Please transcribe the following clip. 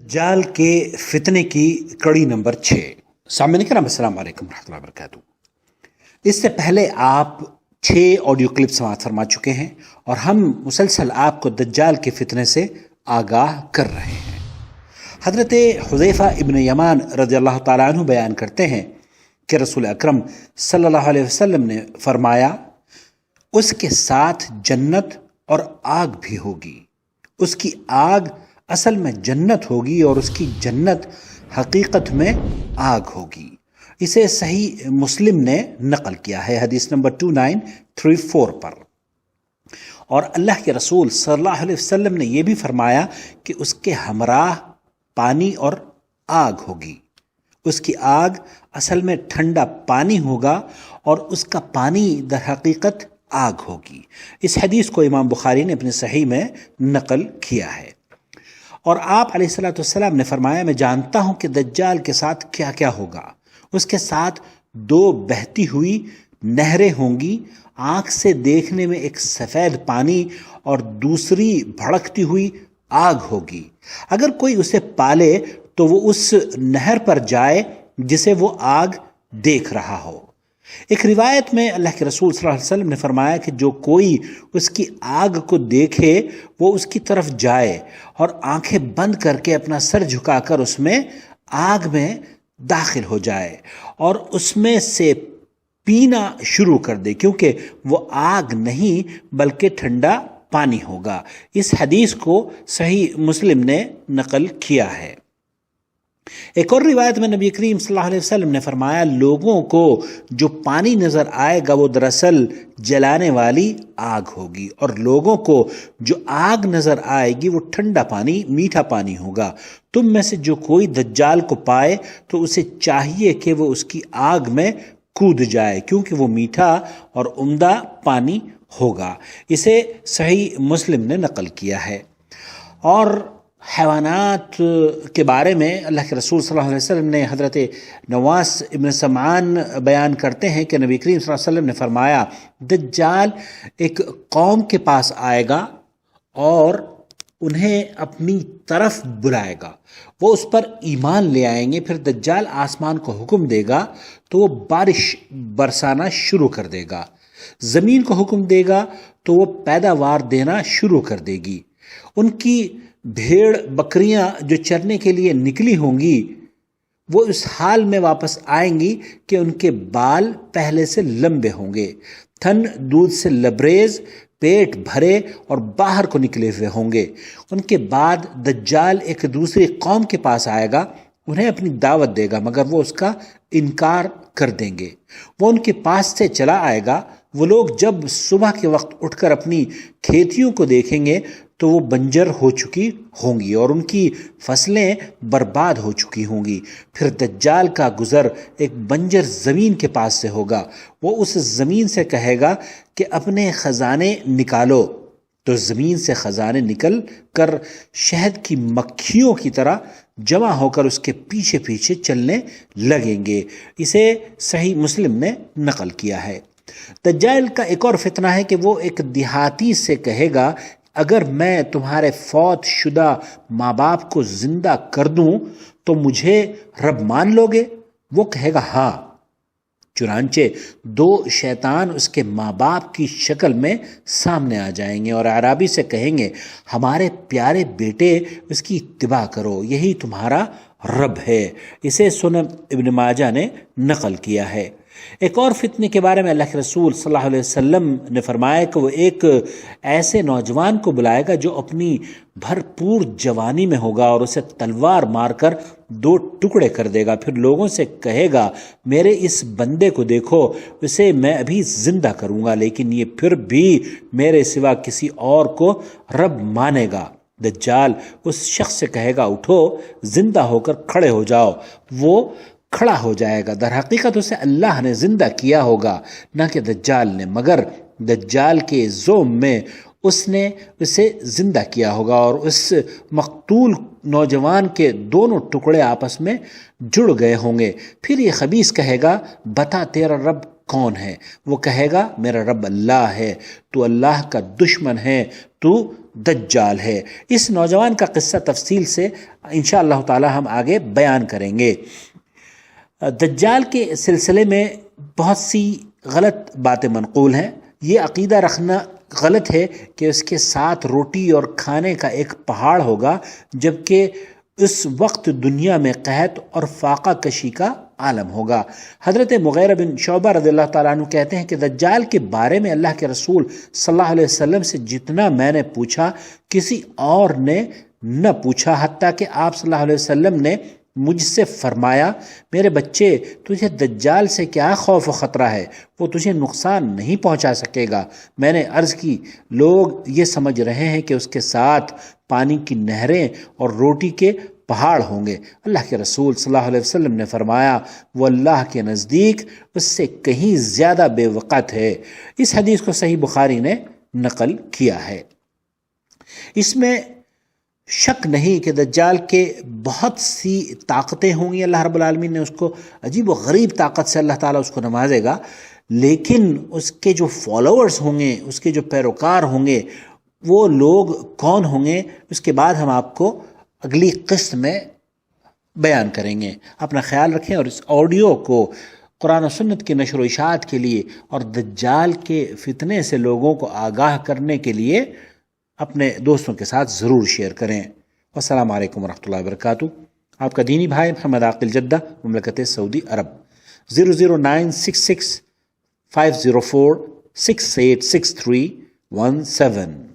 دجال کے فتنے کی کڑی نمبر 6۔ سامعین کرام السلام علیکم ورحمۃ اللہ وبرکاتہ۔ اس سے پہلے آپ 6 آڈیو کلپ سماعت فرما چکے ہیں اور ہم مسلسل آپ کو دجال کے فتنے سے آگاہ کر رہے ہیں۔ حضرت حذیفہ ابن یمان رضی اللہ تعالیٰ عنہ بیان کرتے ہیں کہ رسول اکرم صلی اللہ علیہ وسلم نے فرمایا، اس کے ساتھ جنت اور آگ بھی ہوگی۔ اس کی آگ اصل میں جنت ہوگی اور اس کی جنت حقیقت میں آگ ہوگی۔ اسے صحیح مسلم نے نقل کیا ہے حدیث نمبر 2934 پر۔ اور اللہ کے رسول صلی اللہ علیہ وسلم نے یہ بھی فرمایا کہ اس کے ہمراہ پانی اور آگ ہوگی۔ اس کی آگ اصل میں ٹھنڈا پانی ہوگا اور اس کا پانی در حقیقت آگ ہوگی۔ اس حدیث کو امام بخاری نے اپنے صحیح میں نقل کیا ہے۔ اور آپ علیہ الصلوۃ والسلام نے فرمایا، میں جانتا ہوں کہ دجال کے ساتھ کیا کیا ہوگا۔ اس کے ساتھ 2 بہتی ہوئی نہریں ہوں گی، آنکھ سے دیکھنے میں ایک سفید پانی اور دوسری بھڑکتی ہوئی آگ ہوگی۔ اگر کوئی اسے پالے تو وہ اس نہر پر جائے جسے وہ آگ دیکھ رہا ہو۔ ایک روایت میں اللہ کے رسول صلی اللہ علیہ وسلم نے فرمایا کہ جو کوئی اس کی آگ کو دیکھے وہ اس کی طرف جائے اور آنکھیں بند کر کے اپنا سر جھکا کر اس میں آگ میں داخل ہو جائے اور اس میں سے پینا شروع کر دے، کیونکہ وہ آگ نہیں بلکہ ٹھنڈا پانی ہوگا۔ اس حدیث کو صحیح مسلم نے نقل کیا ہے۔ ایک اور روایت میں نبی کریم صلی اللہ علیہ وسلم نے فرمایا، لوگوں کو جو پانی نظر آئے گا وہ دراصل جلانے والی آگ ہوگی، اور لوگوں کو جو آگ نظر آئے گی وہ ٹھنڈا پانی، میٹھا پانی ہوگا۔ تم میں سے جو کوئی دجال کو پائے تو اسے چاہیے کہ وہ اس کی آگ میں کود جائے، کیونکہ وہ میٹھا اور عمدہ پانی ہوگا۔ اسے صحیح مسلم نے نقل کیا ہے۔ اور حیوانات کے بارے میں اللہ کے رسول صلی اللہ علیہ وسلم نے حضرت نواس ابن سمعان بیان کرتے ہیں کہ نبی کریم صلی اللہ علیہ وسلم نے فرمایا، دجال ایک قوم کے پاس آئے گا اور انہیں اپنی طرف بلائے گا، وہ اس پر ایمان لے آئیں گے۔ پھر دجال آسمان کو حکم دے گا تو وہ بارش برسانا شروع کر دے گا، زمین کو حکم دے گا تو وہ پیداوار دینا شروع کر دے گی۔ ان کی بھیڑ بکریاں جو چرنے کے لیے نکلی ہوں گی وہ اس حال میں واپس آئیں گی کہ ان کے بال پہلے سے لمبے ہوں گے، تھن دودھ سے لبریز، پیٹ بھرے اور باہر کو نکلے ہوئے ہوں گے۔ ان کے بعد دجال ایک دوسری قوم کے پاس آئے گا، انہیں اپنی دعوت دے گا مگر وہ اس کا انکار کر دیں گے۔ وہ ان کے پاس سے چلا آئے گا۔ وہ لوگ جب صبح کے وقت اٹھ کر اپنی کھیتیوں کو دیکھیں گے تو وہ بنجر ہو چکی ہوں گی اور ان کی فصلیں برباد ہو چکی ہوں گی۔ پھر دجال کا گزر ایک بنجر زمین کے پاس سے ہوگا، وہ اس زمین سے کہے گا کہ اپنے خزانے نکالو، تو زمین سے خزانے نکل کر شہد کی مکھیوں کی طرح جمع ہو کر اس کے پیچھے پیچھے چلنے لگیں گے۔ اسے صحیح مسلم نے نقل کیا ہے۔ دجال کا ایک اور فتنہ ہے کہ وہ ایک دیہاتی سے کہے گا، اگر میں تمہارے فوت شدہ ماں باپ کو زندہ کر دوں تو مجھے رب مان لو گے؟ وہ کہے گا ہاں۔ چنانچہ 2 شیطان اس کے ماں باپ کی شکل میں سامنے آ جائیں گے اور عربی سے کہیں گے، ہمارے پیارے بیٹے اس کی اتباع کرو، یہی تمہارا رب ہے۔ اسے سنن ابن ماجہ نے نقل کیا ہے۔ ایک اور فتنے کے بارے میں اللہ کے رسول صلی اللہ علیہ وسلم نے فرمایا کہ وہ ایک ایسے نوجوان کو بلائے گا جو اپنی بھرپور جوانی میں ہوگا اور اسے تلوار مار کر 2 ٹکڑے کر دے گا۔ پھر لوگوں سے کہے گا، میرے اس بندے کو دیکھو، اسے میں ابھی زندہ کروں گا، لیکن یہ پھر بھی میرے سوا کسی اور کو رب مانے گا۔ دجال اس شخص سے کہے گا، اٹھو، زندہ ہو کر کھڑے ہو جاؤ۔ وہ کھڑا ہو جائے گا، در حقیقت اسے اللہ نے زندہ کیا ہوگا نہ کہ دجال نے، مگر دجال کے زوم میں اس نے اسے زندہ کیا ہوگا اور اس مقتول نوجوان کے دونوں ٹکڑے آپس میں جڑ گئے ہوں گے۔ پھر یہ خبیث کہے گا، بتا تیرا رب کون ہے؟ وہ کہے گا، میرا رب اللہ ہے۔ تو اللہ کا دشمن ہے، تو دجال ہے۔ اس نوجوان کا قصہ تفصیل سے انشاءاللہ تعالی ہم آگے بیان کریں گے۔ دجال کے سلسلے میں بہت سی غلط باتیں منقول ہیں۔ یہ عقیدہ رکھنا غلط ہے کہ اس کے ساتھ روٹی اور کھانے کا ایک پہاڑ ہوگا، جبکہ اس وقت دنیا میں قحط اور فاقہ کشی کا عالم ہوگا۔ حضرت مغیرہ بن شعبہ رضی اللہ تعالیٰ عنہ کہتے ہیں کہ دجال کے بارے میں اللہ کے رسول صلی اللہ علیہ وسلم سے جتنا میں نے پوچھا کسی اور نے نہ پوچھا، حتیٰ کہ آپ صلی اللہ علیہ وسلم نے مجھ سے فرمایا میرے بچے تجھے دجال سے کیا خوف و خطرہ ہے، وہ تجھے نقصان نہیں پہنچا سکے گا۔ میں نے عرض کی لوگ یہ سمجھ رہے ہیں کہ اس کے ساتھ پانی کی نہریں اور روٹی کے پہاڑ ہوں گے۔ اللہ کے رسول صلی اللہ علیہ وسلم نے فرمایا وہ اللہ کے نزدیک اس سے کہیں زیادہ بے وقت ہے۔ اس حدیث کو صحیح بخاری نے نقل کیا ہے۔ اس میں شک نہیں کہ دجال کے بہت سی طاقتیں ہوں گی، اللہ رب العالمین نے اس کو عجیب و غریب طاقت سے اللہ تعالیٰ اس کو نوازے گا، لیکن اس کے جو فالوورز ہوں گے، اس کے جو پیروکار ہوں گے، وہ لوگ کون ہوں گے، اس کے بعد ہم آپ کو اگلی قسط میں بیان کریں گے۔ اپنا خیال رکھیں اور اس آڈیو کو قرآن و سنت کی نشر و اشاعت کے لیے اور دجال کے فتنے سے لوگوں کو آگاہ کرنے کے لیے اپنے دوستوں کے ساتھ ضرور شیئر کریں۔ والسلام علیکم ورحمۃ اللہ وبرکاتہ۔ آپ کا دینی بھائی محمد عاقل جدہ، مملکت سعودی عرب۔ 00966 504 686317